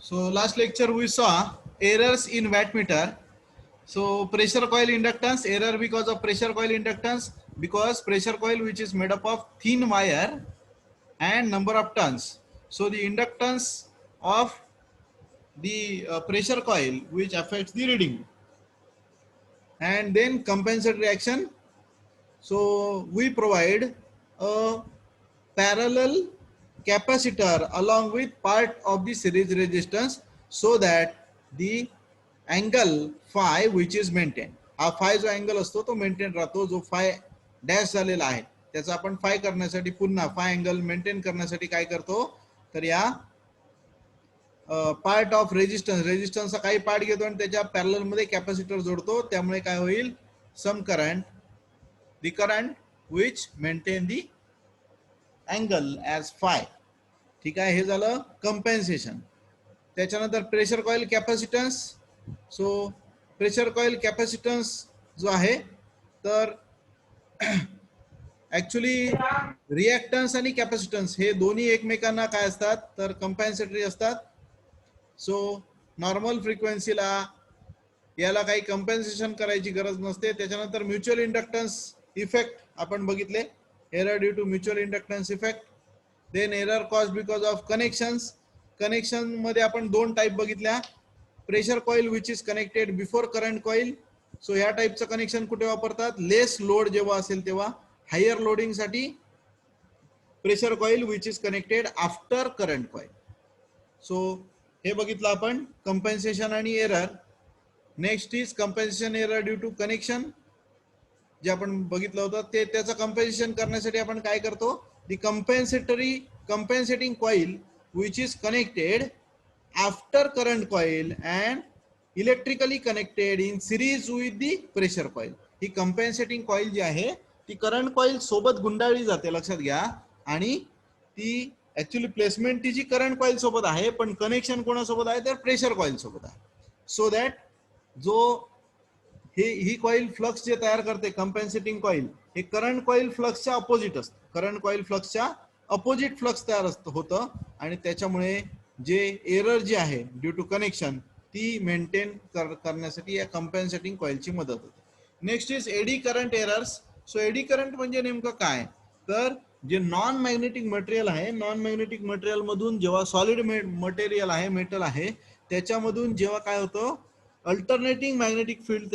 So last lecture we saw errors in wattmeter. So pressure coil inductance, error because of pressure coil inductance, because pressure coil which is made up of thin wire and number of turns. So the inductance of the pressure coil which affects the reading, and then compensate reaction. So we provide a parallel capacitor along with part of the series resistance so that the angle phi which is maintained. हा phi जो angle असतो तो maintain राहतो, जो phi dash झालेला आहे त्याचा आपण phi करण्यासाठी पुन्हा phi अँगल मेंटेन करण्यासाठी काय करतो, तर या पार्ट ऑफ रेजिस्टन्सचा काही पार्ट घेतो आणि त्याच्या पॅरलल मध्ये कॅपॅसिटर जोडतो, त्यामुळे काय होईल, some current, the current which maintain the angle as phi. ठीक आहे, हे झालं कंपेन्सेशन. त्याच्यानंतर pressure coil capacitance. So pressure coil capacitance जो आहे तर ऍक्च्युली रिॲक्टन्स आणि कॅपॅसिटन्स हे दोन्ही एकमेकांना काय असतात तर कंपॅन्सेटरी असतात. सो नॉर्मल फ्रिक्वेन्सीला याला काही कंपेन्सेशन करायची गरज नसते. त्याच्यानंतर म्युच्युअल इंडक्टन्स इफेक्ट आपण बघितले, error due to mutual inductance effect. Then error cause because of connections. Connection मध्ये आपण दोन टाईप बघितल्या, pressure coil which is connected before current coil. So ह्या टाईपचं कनेक्शन कुठे वापरतात, लेस लोड जेव्हा असेल तेव्हा. हायर लोडिंग साठी pressure coil which is connected after current coil. So हे बघितलं आपण कंपेन्सेशन आणि error. Next is compensation error due to connection, जे आपण बघितलं होतं ते. त्याचं कंपेन्सेशन करण्यासाठी आपण काय करतो, the compensating coil which is connected after current coil and electrically connected in series with the pressure coil. ही कंपेन्सेटिंग कॉइल जी आहे ती करंट कॉइल सोबत गुंडाळली जाते, लक्षात घ्या. आणि ती ऍक्च्युली प्लेसमेंट तिची करंट कॉइल सोबत आहे, पण कनेक्शन कोणासोबत आहे तर प्रेशर कॉइल सोबत आहे. सो दॅट जो ही कॉइल फ्लक्स जे तयार करते कंपेन्सेटिंग कॉइल, हे करंट कॉइल फ्लक्सच्या अपोजिट असतं. करंट कॉइल फ्लक्सच्या अपोजिट फ्लक्स तयार होतं आणि त्याच्यामुळे जे एरर जी आहे ड्यू टू कनेक्शन ती मेंटेन करण्यासाठी या कंपेन्सेटिंग कॉइलची मदत होते. Next is eddy current errors. So eddy current म्हणजे नेमकं काय, तर जे नॉन मॅग्नेटिक मटेरियल आहे, नॉन मॅग्नेटिक मटेरियल मधून जेव्हा सॉलिड मटेरियल आहे, मेटल आहे, त्याच्यामधून जेव्हा काय होतं, अल्टरनेटिंग मॅग्नेटिक फील्ड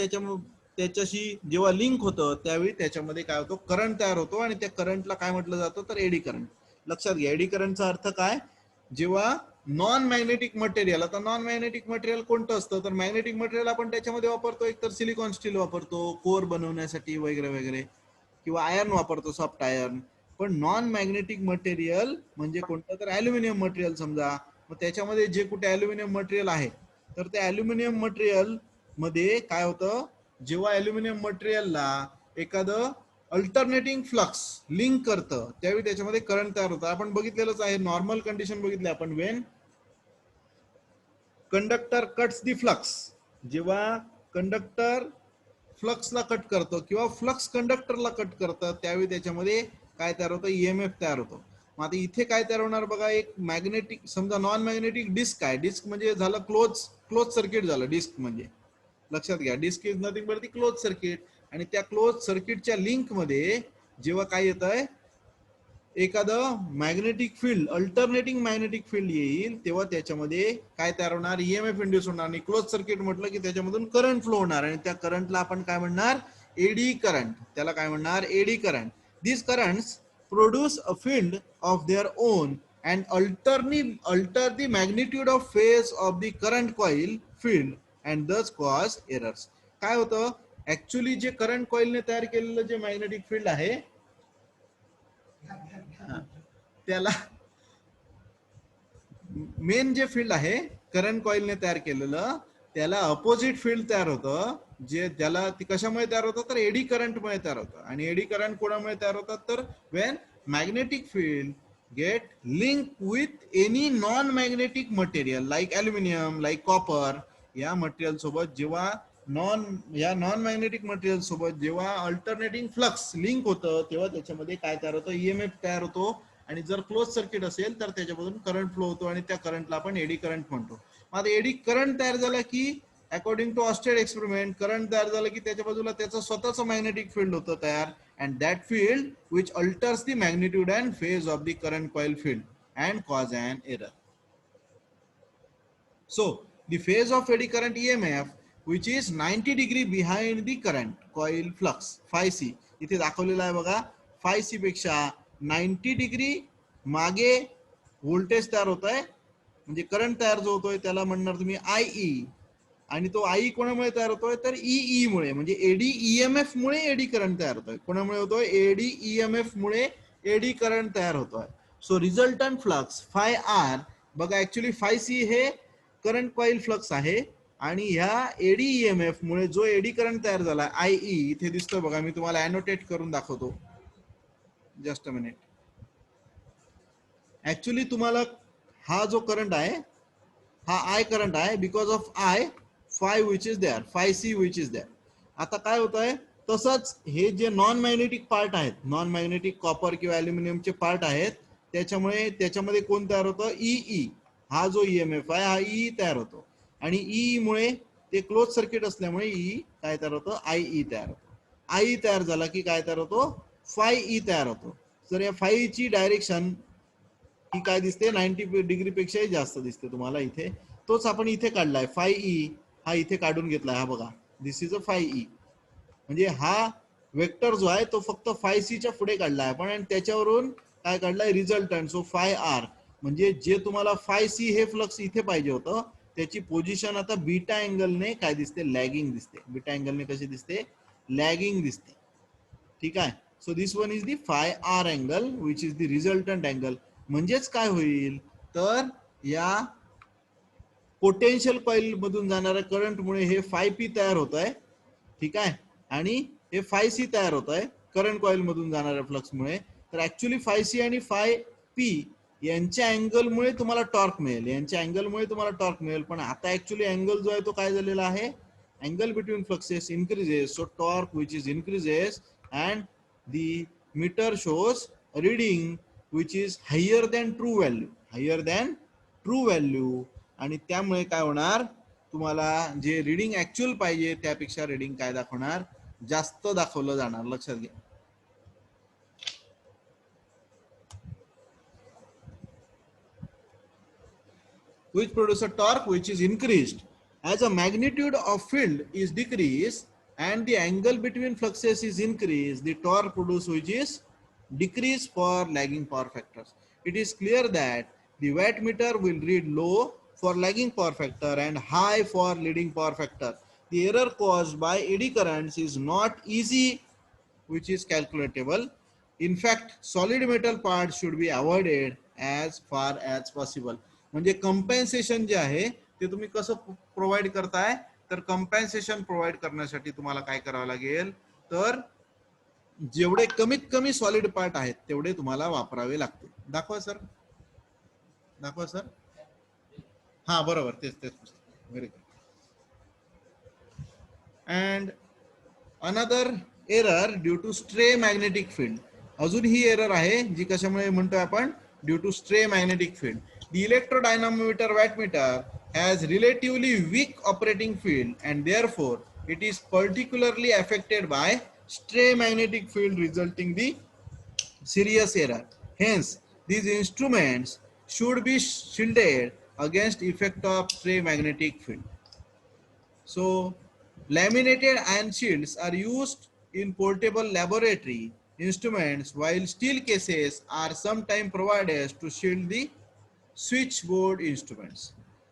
त्याच्याशी जेव्हा लिंक होतं त्यावेळी त्याच्यामध्ये काय होतं, करंट तयार होतो आणि त्या करंटला काय म्हटलं जातं तर एडी करंट. लक्षात घ्या, एडी करंटचा अर्थ काय, जेव्हा नॉन मॅग्नेटिक मटेरियल, आता नॉन मॅग्नेटिक मटेरियल कोणतं असतं तर मॅग्नेटिक मटेरियल आपण त्याच्यामध्ये वापरतो, एक तर सिलिकॉन स्टील वापरतो कोर बनवण्यासाठी वगैरे वगैरे, किंवा आयर्न वापरतो, सॉफ्ट आयर्न. पण नॉन मॅग्नेटिक मटेरियल म्हणजे कोणतं तर ॲल्युमिनियम मटेरियल समजा. मग त्याच्यामध्ये जे कुठे ॲल्युमिनियम मटेरियल आहे तर त्या ॲल्युमिनियम मटेरियल मध्ये काय होतं, जेव्हा ॲल्युमिनियम मटेरियलला एखादं अल्टरनेटिंग फ्लक्स लिंक करतं त्यावेळी त्याच्यामध्ये करंट तयार होतं. आपण बघितलेलंच आहे, नॉर्मल कंडिशन बघितली आपण, वेन कंडक्टर कट्स दी फ्लक्स, जेव्हा कंडक्टर फ्लक्सला कट करतो किंवा फ्लक्स कंडक्टरला कट करतं त्यावेळी त्याच्यामध्ये काय तयार होतं, ईएमएफ तयार होतो. मग आता इथे काय तयार होणार बघा, एक मॅग्नेटिक, समजा नॉन मॅग्नेटिक डिस्क आहे, डिस्क म्हणजे झालं क्लोज सर्किट झालं डिस्क म्हणजे. लक्षात घ्या, disc is nothing but the close circuit. आणि त्या क्लोज सर्किटच्या लिंक मध्ये जेव्हा काय येत आहे, एखादं magnetic field, alternating magnetic field येईल तेव्हा त्याच्यामध्ये काय तयार होणार, ईएमएफ इंड्यूस होणार. आणि क्लोज सर्किट म्हटलं की त्याच्यामधून करंट फ्लो होणार आणि त्या करंटला आपण काय म्हणणार, एडी करंट. त्याला काय म्हणणार, eddy current. This currents produce a field of their own and alter the magnitude of phase of the current coil field and thus cause errors. काय होतं, ऍक्च्युली जे करंट कॉइलने तयार केलेलं जे मॅग्नेटिक फील्ड आहे त्याला, मेन जे फील्ड आहे करंट कॉइलने तयार केलेलं, त्याला अपोजिट फील्ड तयार होतं, जे त्याला ती कशामुळे तयार होतं तर एडी करंटमुळे तयार होतं. आणि एडी करंट कोणामुळे तयार होतात तर Wien magnetic field gate link with any non magnetic material like aluminium, like copper, या मटेरियल सोबत जेव्हा नॉन मॅग्नेटिक मटेरियल सोबत जेव्हा अल्टरनेटिंग फ्लक्स लिंक होतं तेव्हा त्याच्यामध्ये काय तयार होतं, ईएमएफ तयार होतो. आणि जर क्लोज सर्किट असेल तर त्याच्यामधून करंट फ्लो होतो आणि त्या करंटला आपण एडी करंट म्हणतो. आता एडी करंट तयार झाला की according to Oersted experiment current तयार झालं की त्याच्या बाजूला त्याचं स्वतःचं मॅग्नेटिक फील्ड होतं तयार, and that field which alters the magnitude and phase of the current coil field and cause an error. So the phase of eddy current EMF which is 90 degree behind the current coil flux phi c इथे दाखवलेला आहे बघा. phi c पेक्षा 90 degree मागे voltage तयार होत आहे, म्हणजे करंट तयार जो होतोय त्याला म्हणणार तुम्ही IE, आणि तो आई कोणामुळे तयार होतोय तर EE मुळे, म्हणजे एडी EMF मुळे एडी करंट तयार होतोय. कोणामुळे होतोय? एडी EMF मुळे एडी करंट तयार होतोय. So resultant flux phi R बघा, ऍक्च्युली फाय सी हे करंट कॉइल फ्लक्स आहे, आणि ह्या एडी EMF मुळे जो एडी करंट तयार झाला IE इथे दिसतोय बघा, मी तुम्हाला अॅनोटेट करून दाखवतो. Just a minute. ऍक्च्युली तुम्हाला हा जो करंट आहे हा आय करंट आहे, because of I phi which is there, phi C which is there. आता काय होत आहे, तसंच हे जे नॉन मॅग्नेटिक पार्ट आहेत, नॉन मॅग्नेटिक कॉपर किंवा अल्युमिनियमचे पार्ट आहेत, त्याच्यामुळे त्याच्यामध्ये कोण तयार होतं? EE. हा जो EMF आहे हा EE तयार होतो, आणि EE मुळे ते क्लोज सर्किट असल्यामुळे EE काय तयार होतं? IE तयार होतो. IE तयार झाला की काय तयार होतो? फाय E तयार होतो. तर या फाय ची डायरेक्शन ही काय दिसते? 90 डिग्री पेक्षाही जास्त दिसते तुम्हाला इथे. तोच आपण इथे काढलाय, फाय ई हा इथे काढून घेतलाय, हा बघा, दिस इज अ फाय ई. म्हणजे हा वेक्टर जो आहे तो फक्त फाय सी च्या पुढे काढलाय आपण, आणि त्याच्यावरून काय काढलाय? रिझल्टंट. सो फाय आर, म्हणजे जे तुम्हाला फाय सी हे फ्लक्स इथे पाहिजे होतं त्याची पोझिशन आता बीटा अँगलने काय दिसते? लॅगिंग दिसते. बीटा अँगलने कशी दिसते? लॅगिंग दिसते. ठीक आहे. So this one is the phi R angle which is the resultant angle. म्हणजेच काय होईल तर या पोटेन्शियल कॉइल मधून जाणाऱ्या करंटमुळे हे फाय पी तयार होत आहे, ठीक आहे, आणि हे फाय सी तयार होत आहे करंट कॉइल मधून जाणाऱ्या फ्लक्समुळे. तर ऍक्च्युली फाय सी आणि फाय पी यांच्या अँगलमुळे तुम्हाला टॉर्क मिळेल, यांच्या अँगलमुळे तुम्हाला टॉर्क मिळेल. पण आता ऍक्च्युली अँगल जो आहे तो काय झालेला आहे? Angle between fluxes increases, so torque which is increases, and the meter shows reading which is higher than true value, higher than true value. आणि त्यामुळे काय होणार? तुम्हाला जे रीडिंग ऍक्च्युअल पाहिजे त्यापेक्षा रीडिंग काय दाखवणार? जास्त दाखवलं जाणार. लक्षात घ्या. which produce a torque which is increased as a magnitude of field is decreased and the angle between fluxes is increased, the torque produced which is decreased for lagging power factors. It is clear that the wattmeter will read low for lagging power factor and high for leading power factor. The error caused by eddy currents is not easy, which is calculatable. In fact, solid metal parts should be avoided as far as possible. म्हणजे compensation जे आहे ते तुम्ही कसं provide करताय? तर compensation provide करण्यासाठी तुम्हाला काय करावं लागेल तर जेवढे कमीत कमी सॉलिड पार्ट आहेत तेवढे तुम्हाला वापरावे लागतील. दाखवा सर, दाखवा सर. हा बरोबर, तेच तेच पुस्तक. Very good. And another error due to stray magnetic field. अजून ही एरर आहे जी कशामुळे म्हणतोय आपण? Due to stray magnetic field. The electrodynamometer wattmeter has relatively weak operating field and therefore it is particularly affected by stray magnetic field, resulting the serious error. Hence, these instruments should be shielded against effect of stray magnetic field. So, laminated iron shields are used in portable laboratory instruments, while steel cases are sometimes provided to shield the switchboard instruments.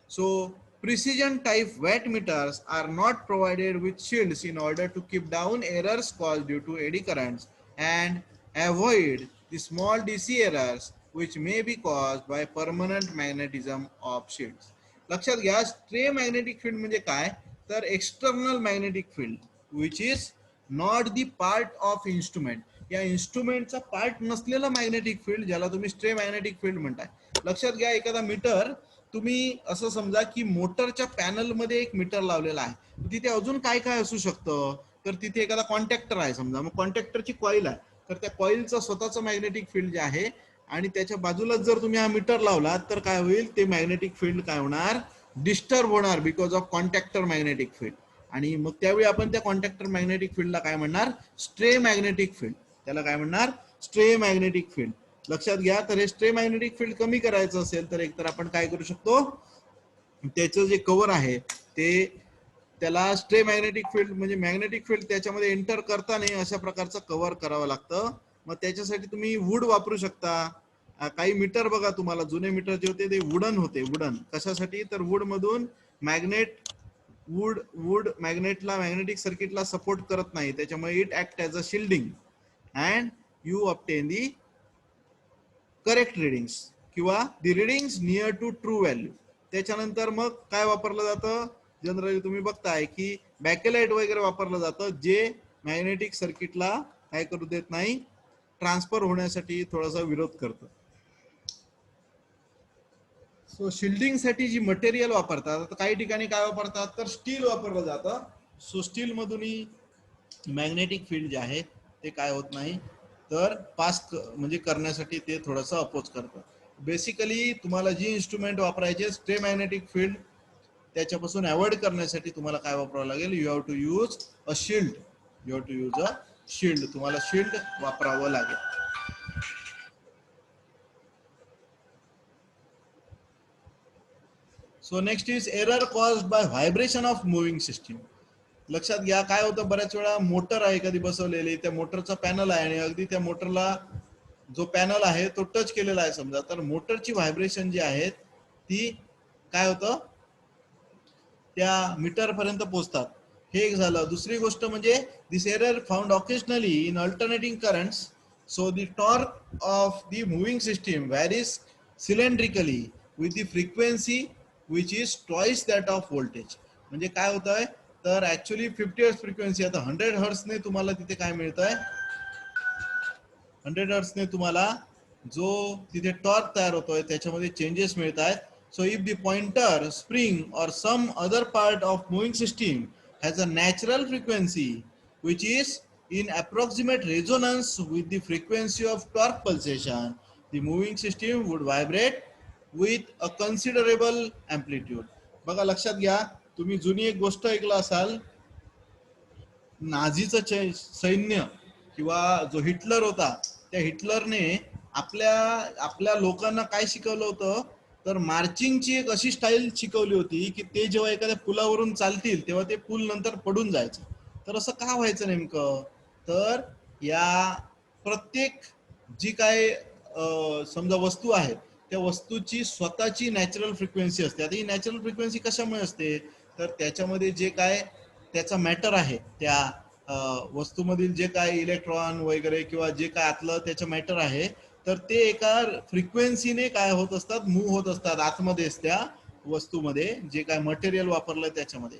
So precision type wattmeters are not provided with shields in order to keep down errors caused due to eddy currents and avoid the small DC errors which may be caused by permanent magnetism of shields. लक्षात घ्या, stray magnetic field म्हणजे काय तर external magnetic field which is not the part of instrument. या इन्स्ट्रुमेंटचा part नसलेलं magnetic field ज्याला तुम्ही stray magnetic field म्हणताय. लक्षात घ्या, एखादा मीटर तुम्ही असं समजा की मोटरच्या पॅनल मध्ये एक मीटर लावलेला आहे, तिथे अजून काय काय असू शकतं तर तिथे एखादा कॉन्टॅक्टर आहे समजा, मग कॉन्टॅक्टरची कॉईल आहे, तर त्या कॉईलचं स्वतःचं मॅग्नेटिक फील्ड जे आहे आणि त्याच्या बाजूलाच जर तुम्ही हा मीटर लावला तर काय होईल? ते मॅग्नेटिक फील्ड काय होणार? डिस्टर्ब होणार बिकॉज ऑफ कॉन्टॅक्टर मॅग्नेटिक फील्ड. आणि मग त्यावेळी आपण त्या कॉन्टॅक्टर मॅग्नेटिक फील्डला काय म्हणणार? Stray magnetic field. त्याला काय म्हणणार? Stray magnetic field. लक्षात घ्या. तर हे स्ट्रे मॅग्नेटिक फील्ड कमी करायचं असेल तर एकतर आपण काय करू शकतो, त्याचं जे कव्हर आहे ते त्याला स्ट्रे मॅग्नेटिक फील्ड म्हणजे मॅग्नेटिक फील्ड त्याच्यामध्ये एंटर करता नाही अशा प्रकारचं कव्हर करावं लागतं. मग त्याच्यासाठी तुम्ही वूड वापरू शकता. काही मीटर बघा, तुम्हाला जुने मीटर जे होते ते वुडन होते. वुडन कशासाठी? तर वूड मधून मॅग्नेट वूड मॅग्नेटला मॅग्नेटिक सर्किटला सपोर्ट करत नाही, त्याच्यामुळे it act as a shielding and you obtain the correct readings किंवा the readings near to true value. त्याच्यानंतर मग काय वापरलं जातं? जनरली तुम्ही बघताय की बॅकेलाइट वगैरे वापरलं जातं, जे मॅग्नेटिक सर्किटला काय करू देत नाही, ट्रान्सफर होण्यासाठी थोडासा विरोध करतं. सो शिल्डिंग साठी जी मटेरियल वापरतात, आता काही ठिकाणी काय वापरतात तर स्टील वापरलं जातं. सो स्टील मधूनही मॅग्नेटिक फील्ड जे आहे ते काय होत नाही, तर पास म्हणजे करण्यासाठी ते थोडंसं अपोज करतं. बेसिकली तुम्हाला जी इन्स्ट्रुमेंट वापरायचे स्ट्रे मॅग्नेटिक फील्ड त्याच्यापासून अवॉइड करण्यासाठी तुम्हाला काय वापरावं लागेल? You have to use a shield. You have to use a shield. तुम्हाला शिल्ड वापरावं लागेल. So next is error caused by vibration of moving system. लक्षात घ्या, काय होतं बऱ्याच वेळा मोटर आहे एखादी बसवलेली, त्या मोटरचा पॅनल आहे आणि अगदी त्या मोटरला जो पॅनल आहे तो टच केलेला आहे समजा, तर मोटरची व्हायब्रेशन जी आहेत ती काय होतं, त्या मीटर पर्यंत पोहोचतात. हे एक झालं. दुसरी गोष्ट म्हणजे this error found occasionally in alternating currents. So the torque of the moving system varies cylindrically with the frequency which is twice that of voltage. म्हणजे काय होत आहे तर ऍक्च्युअली 50 हर्ट्ज फ्रिक्वेन्सी, आता 100 हर्ट्जने तुम्हाला तिथे काय मिळत आहे, 100 हर्ट्जने तुम्हाला जो तिथे टॉर्क तयार होतोय त्याच्यामध्ये चेंजेस मिळत आहेत. So if the pointer, spring or some other part of moving system has a natural frequency which is in approximate resonance with the frequency of torque pulsation, the moving system would vibrate with a considerable amplitude. बघा लक्षात घ्या, तुम्ही जुनी एक गोष्ट ऐकला असाल, नाझीचं सैन्य किंवा जो हिटलर होता त्या हिटलरने आपल्या आपल्या लोकांना काय शिकवलं होतं तर मार्चिंगची एक अशी स्टाईल शिकवली होती की ते जेव्हा एखाद्या पुलावरून चालतील तेव्हा ते पूल नंतर पडून जायचं. तर असं का व्हायचं नेमकं, तर या प्रत्येक जी काय समजा वस्तू आहे त्या वस्तूची स्वतःची नॅचरल फ्रिक्वेन्सी असते. आता ही नॅचरल फ्रिक्वेन्सी कशामुळे असते, तर त्याच्यामध्ये जे काय त्याचा मॅटर आहे, त्या वस्तूमधील जे काय इलेक्ट्रॉन वगैरे किंवा जे काय आतलं त्याचं मॅटर आहे, तर ते एका फ्रिक्वेन्सीने काय होत असतात, मूव्ह होत असतात आतमध्ये त्या वस्तूमध्ये जे काय मटेरियल वापरलं त्याच्यामध्ये.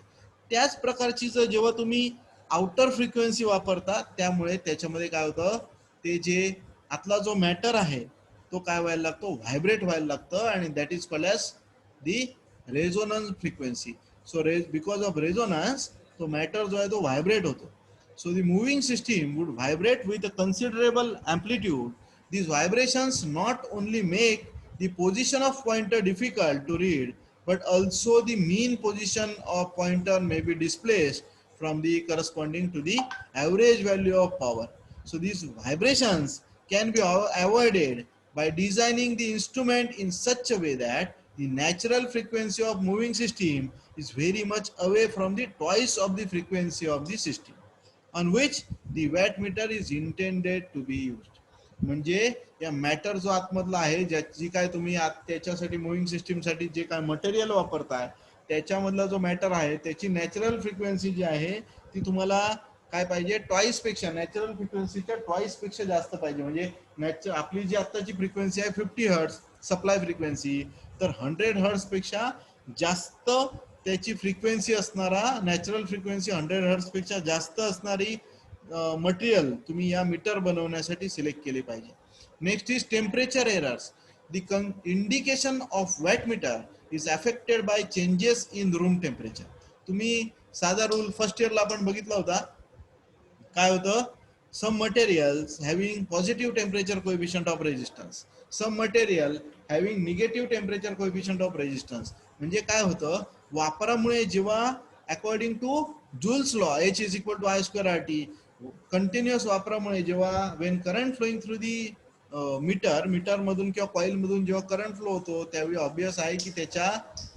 त्याच प्रकारची जेव्हा तुम्ही आउटर फ्रिक्वेन्सी वापरता त्यामुळे त्याच्यामध्ये काय होतं, ते जे आतला जो मॅटर आहे तो काय व्हायला लागतो, व्हायब्रेट व्हायला लागतं आणि that is called as the resonance frequency. So because of resonance तो मॅटर जो आहे तो व्हायब्रेट होतो. So the moving system would vibrate with a considerable amplitude. These vibrations not only make the position of pointer difficult to read, but also the mean position of pointer may be displaced from the corresponding to the average value of power. So these vibrations can be avoided by designing the instrument in such a way that the natural frequency of moving system is very much away from the twice of the frequency of the system on which the wattmeter is intended to be used. म्हणजे या matter जो आतमधला आहे, ज्याची काय तुम्ही त्याच्यासाठी moving system साठी जे काय मटेरियल वापरताय त्याच्यामधला जो मॅटर आहे त्याची नॅचरल फ्रिक्वेन्सी जी आहे ती तुम्हाला काय पाहिजे, ट्वाइस पेक्षा, नॅचरल फ्रिक्वेन्सीच्या ट्वाइस पेक्षा जास्त पाहिजे. म्हणजे आपली जी आत्ताची फ्रिक्वेन्सी आहे 50 हर्ट्ज सप्लाय फ्रिक्वेन्सी, तर 100 हर्ट्ज पेक्षा जास्त त्याची फ्रिक्वेन्सी असणारा, नॅचरल फ्रिक्वेन्सी 100 हर्ट्ज पेक्षा जास्त असणारी मटेरियल तुम्ही या मीटर बनवण्यासाठी सिलेक्ट केले पाहिजे. Next is temperature errors. The indication of watt meter is affected by changes in room temperature. तुम्ही साधा रूल फर्स्ट इयरला आपण बघितला होता, काय होतं, some materials having positive temperature coefficient of resistance. some material having negative temperature coefficient of resistance. म्हणजे काय होतं, वापरामुळे जेव्हा according to Joule's law H is equal to I square RT, continuous वापरामुळे जेव्हा when current flowing through the meter मधून किंवा coil मधून जेव्हा करंट फ्लो होतो त्यावेळी ऑब्वियस आहे की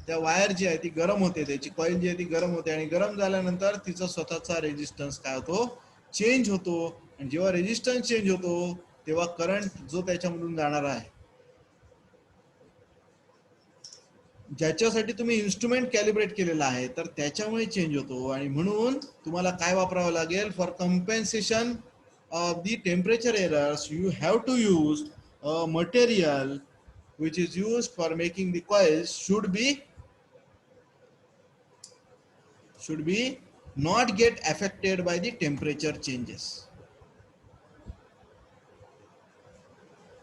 त्या वायर जी आहे ती गरम होते, त्याची कॉईल जी आहे ती गरम होते आणि गरम झाल्यानंतर तिचा स्वतःचा रेजिस्टन्स काय होतो, चेंज होतो. आणि जेव्हा रेजिस्टन्स चेंज होतो तेव्हा करंट जो त्याच्यामधून जाणार आहे, ज्याच्यासाठी तुम्ही इन्स्ट्रुमेंट कॅलिब्रेट केलेला आहे, तर त्याच्यामुळे चेंज होतो. आणि म्हणून तुम्हाला काय वापरावं लागेल, for compensation of the temperature errors you have to use a material which is used for making the coils should be not get affected by the temperature changes.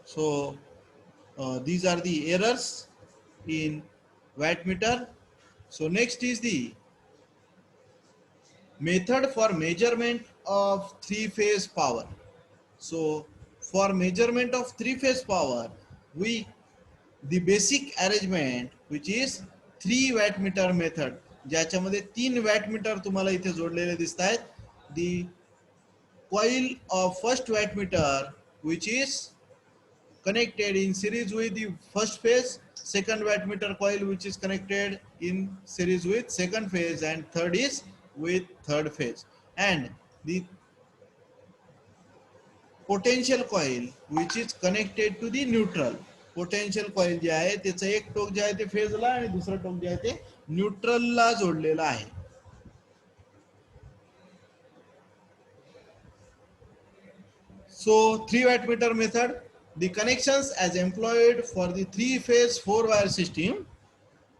So these are the errors in wattmeter. So next is the method for measurement of three-phase power. So for measurement of three-phase power, the basic arrangement which is 3 wattmeter method, ज्याच्यामध्ये 3 wattmeter तुम्हाला इथे जोडलेले दिसत आहेत. The coil of first wattmeter which is connected in series with the first phase, second wattmeter coil which is connected in series with second phase, and third is with third phase. And the potential coil which is connected to the neutral. Potential coil जे आहे त्याचं एक टोक जे आहे ते फेजला आणि दुसरं टोक जे आहे ते न्यूट्रलला जोडलेलं आहे. So 3 wattmeter method, the connections as employed for the 3-phase 4-wire system.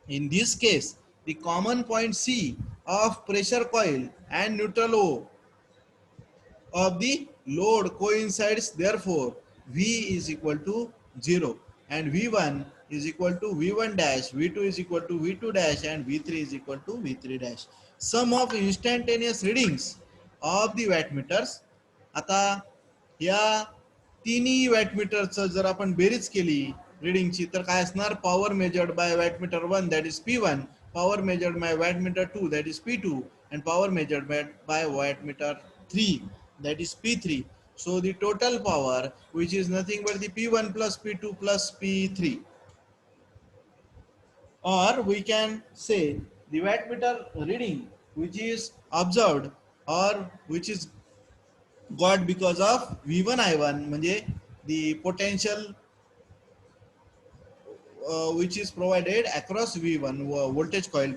In this case, the common point C of pressure coil and neutral O of the load coincides. Therefore, V is equal to 0 and V1 is equal to V1 dash, V2 is equal to V2 dash, and V3 is equal to V3 dash. Sum of instantaneous readings of the wattmeters. आता या तिन्ही वॅटमीटरचं जर आपण बेरीज केली रीडिंगची तर काय असणार, power measured by wattmeter 1 that is P1, power measured by wattmeter 2 that is P2, and power measured by wattmeter 3 that is P3. So the total power which is nothing but the P1 plus P2 plus P3, or we can say the wattmeter reading which is observed or which is got because of V1 I1 म्हणजे the potential which is provided across V1 voltage coil,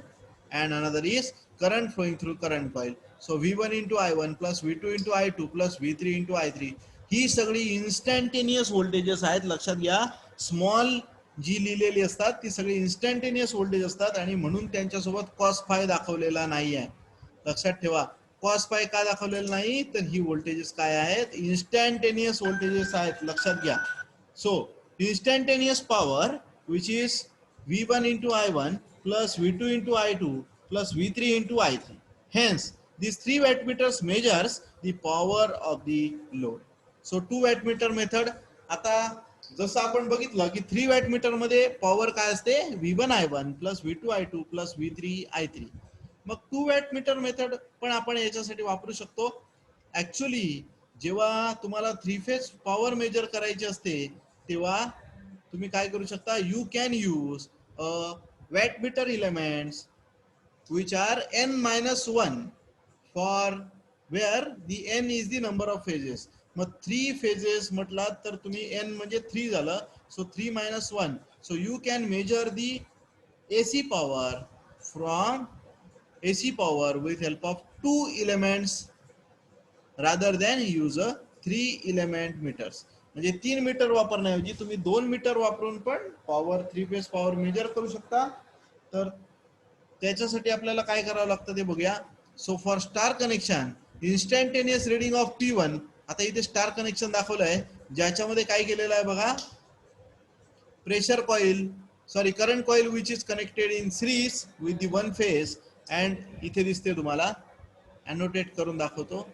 and another is current flowing through current coil. So V1 into I1 plus V2 into I2 plus V3 into I3 ही सगळी instantaneous voltages आहेत. लक्षात घ्या, small जी लिहिलेली असतात ती सगळी instantaneous voltage असतात आणि म्हणून त्यांच्यासोबत कॉस फाय दाखवलेला नाही आहे. लक्षात ठेवा, कॉस फाय का दाखवलेलं नाही तर ही व्होल्टेजेस काय आहेत, इन्स्टंटेनियस व्होल्टेजेस आहेत. लक्षात घ्या. So instantaneous power which is V1 into I1 plus V2 into I2 plus V3 into I3. Hence, these 3 wattmeters measures the power of the load. So 2 wattmeter method. आता जसं आपण बघितलं की 3 wattmeter मध्ये power काय असते, V1 I1 plus V2 I2 plus V3 I3. मग 2 wattmeter method पण आपण याच्यासाठी वापरू शकतो. ऍक्च्युली जेव्हा तुम्हाला 3 फेज पॉवर मेजर करायची असते तेव्हा तुम्ही काय करू शकता, you can use wattmeter elements which are n-1 for where the n is the number of phases. मग 3 phases म्हटला तर तुम्ही n म्हणजे 3 झालं, so 3-1. So you can measure the AC power from AC power with help of 2 elements rather than use a 3 element meters. म्हणजे 3 metre वापरण्याऐवजी तुम्ही 2 metre वापरून पण पॉवर 3 फेज पॉवर मेजर करू शकता. तर त्याच्यासाठी आपल्याला काय करावं लागतं ते बघूया. So for star connection instantaneous reading of P1. आता इथे स्टार कनेक्शन दाखवलंय ज्याच्यामध्ये काय केलेलं आहे बघा, pressure coil current coil which is connected in series with the one phase, and इथे दिसते तुम्हाला, अनोटेट करून दाखवतो.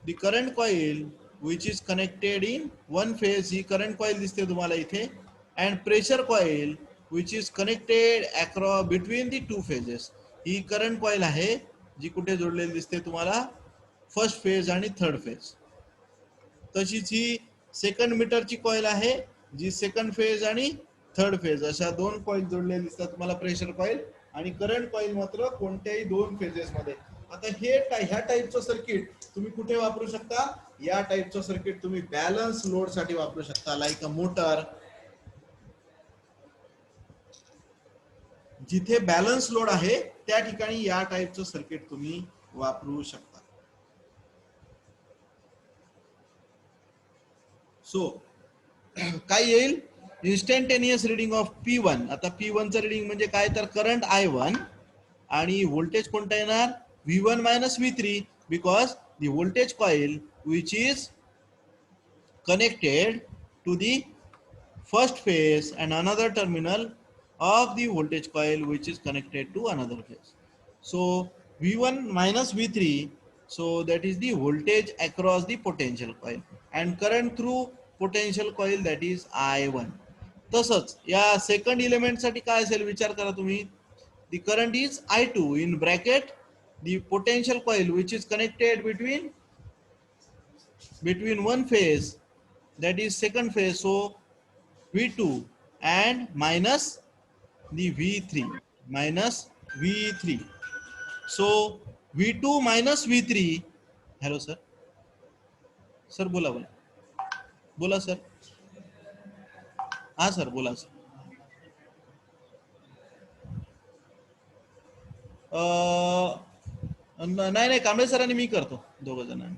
The current coil which is connected in one phase, he current coil दिसते तुम्हाला इथे, and pressure coil which is connected across between the two phases, he current coil आहे जी कुठे जोडलेली दिसते तुम्हाला, फर्स्ट फेज आणि थर्ड फेज. तशीच ही सेकंड मीटरची कॉइल आहे जी सेकंड फेज आणि थर्ड फेज अशा दोन कॉइल जोडलेले दिसतात तुम्हाला, प्रेशर कॉइल आणि करंट कॉइल मात्र कोणत्याही दोन फेजेस मध्ये. आता ह्या टाईपचं सर्किट तुम्ही कुठे वापरू शकता, या टाईपचं सर्किट तुम्ही बॅलन्स लोड साठी वापरू शकता, लाईक अ मोटर. जिथे बॅलन्स लोड आहे त्या ठिकाणी या टाईपचं सर्किट तुम्ही वापरू शकता. सो काय येईल, इन्स्टंटेनियस रिडिंग ऑफ P1. आता P1 चं रिडिंग म्हणजे काय, तर करंट I1 आणि व्होल्टेज कोणता येणार, V1 minus V3, because the voltage coil which is connected to the first phase and another terminal of the voltage coil which is connected to another phase. So V1 minus V3, so that is the voltage across the potential coil and current through potential coil, that is I1. तसंच या second element साठी काय असेल विचार करा तुम्ही, the current is I2 in bracket the potential coil which is connected between one phase, that is second phase, so V2 and minus the V3, minus V3. So V2 minus V3. Hello sir, sir बोला बोला बोला sir. हा sir बोला sir. नाही नाही, कांबळे सरांनी मी करतो, दोघ जणांनी.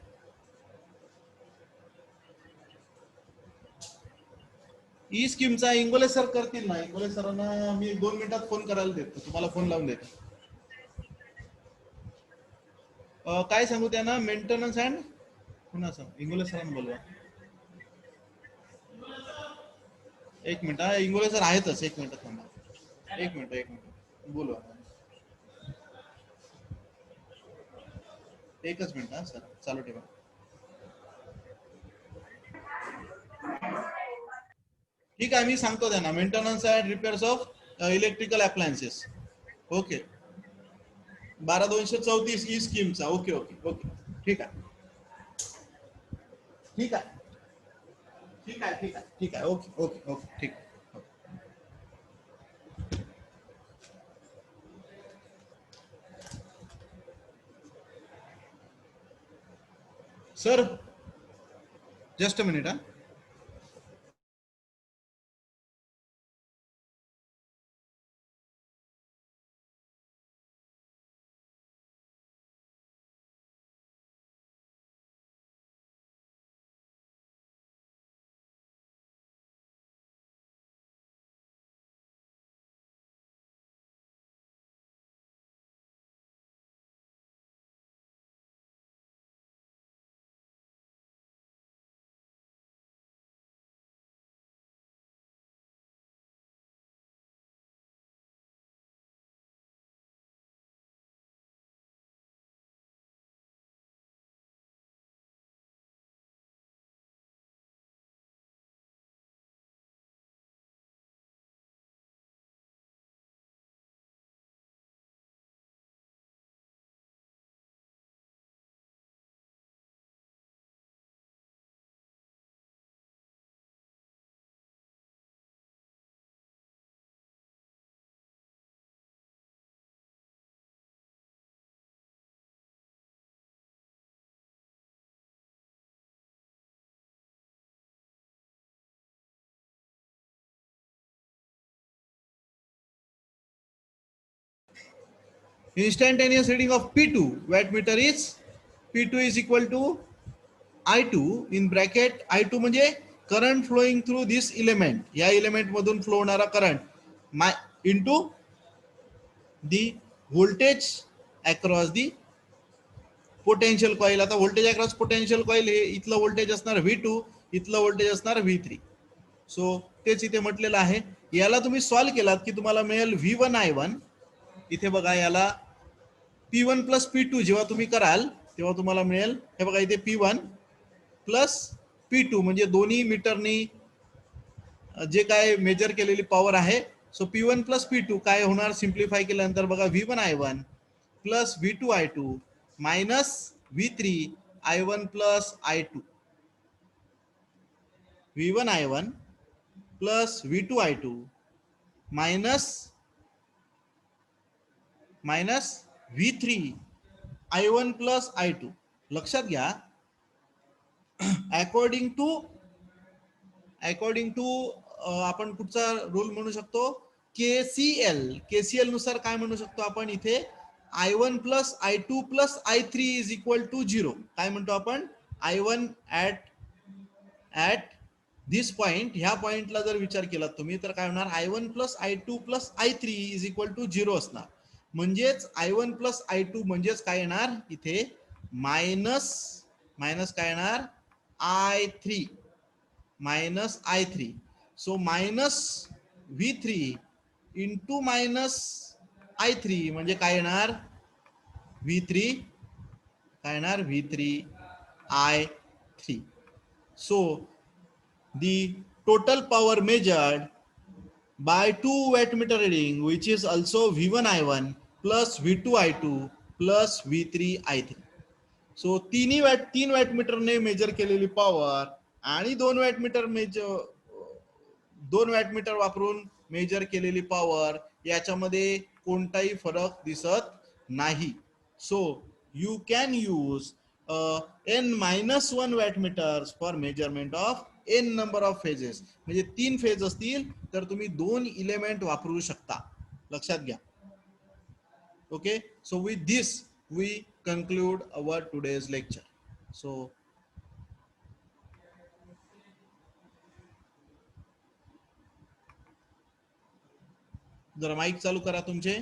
ई स्कीमचा इंगोले सर करतील ना, इंगोले सरांना मी 2 मिनिटात फोन करायला देतो, तुम्हाला फोन लावून देतो. काय सांगू त्यांना, मेंटेनन्स अँड पुन्हा सांग, इंगोले सरांना बोलवा. एक मिनिट, इंगोले सर आहेतच, एक मिनिट थांबा, एक मिनिट बोलवा, एकच मिनिट. हा सर चालू ठेवा. ठीक आहे, मी सांगतो त्यांना, maintenance and repairs of electrical appliances. Okay, 12234 E स्कीमचा. ओके ओके ओके, ठीक आहे ठीक आहे ठीक आहे ठीक आहे ठीक आहे, ओके ओके ओके, ठीक. Sir just a minute. हा instantaneous reading of P2 wattmeter is P2 is equal to I2 in bracket, I2 म्हणजे करंट फ्लोइंग थ्रू दिस इलेमेंट, या इलेमेंट मधून फ्लो होणारा current into the voltage across the potential coil. आता voltage across potential coil हे इथलं voltage असणार V2, इथलं voltage असणार V3. सो तेच इथे म्हटलेलं आहे. याला तुम्ही सॉल्व्ह केलात की तुम्हाला मिळेल V1 I1. इथे बघा, याला P1 प्लस P2 जेव्हा तुम्ही कराल तेव्हा तुम्हाला मिळेल, हे बघा इथे P1 प्लस P2 म्हणजे दोन्ही मीटरनी जे काय मेजर केलेली पॉवर आहे. सो P1 प्लस P2 काय होणार, सिम्प्लिफाय केल्यानंतर बघा V1 I1 plus V2 I2 minus V3 I1 plus I2. V1 I1 plus V2 I2 minus V3 I1 plus I2. लक्षात घ्या, अकॉर्डिंग टू आपण कुठचा रूल म्हणू शकतो, केसीएल नुसार काय म्हणू शकतो आपण इथे, I1 plus I2 plus I3 is equal to 0. काय म्हणतो आपण, I1 ऍट दिस पॉइंट, ह्या पॉइंटला जर विचार केला तुम्ही तर काय होणार, I1 plus I2 plus I3 is equal to 0 असणार. म्हणजेच I1 प्लस I2 म्हणजेच काय येणार इथे, मायनस काय येणार I3 minus I3. So minus V3 into minus I3 म्हणजे काय येणार, V3 काय येणार, V3 I3. So the total power measured by 2 wattmeter reading, which is also V1 I1 plus V2 I2 plus V3 I3. So तीन wattmeter ने major केलेली power आणि 2 wattmeter वापरून मेजर केलेली पॉवर याच्यामध्ये कोणताही फरक दिसत नाही. So you can use n-1 wattmeter for measurement of n number of phases. म्हणजे 3 फेज असतील तर तुम्ही 2 इलेमेंट वापरू शकता. लक्षात घ्या. Okay, so with this we conclude our today's lecture. So जरा माइक चालू करा तुमचे.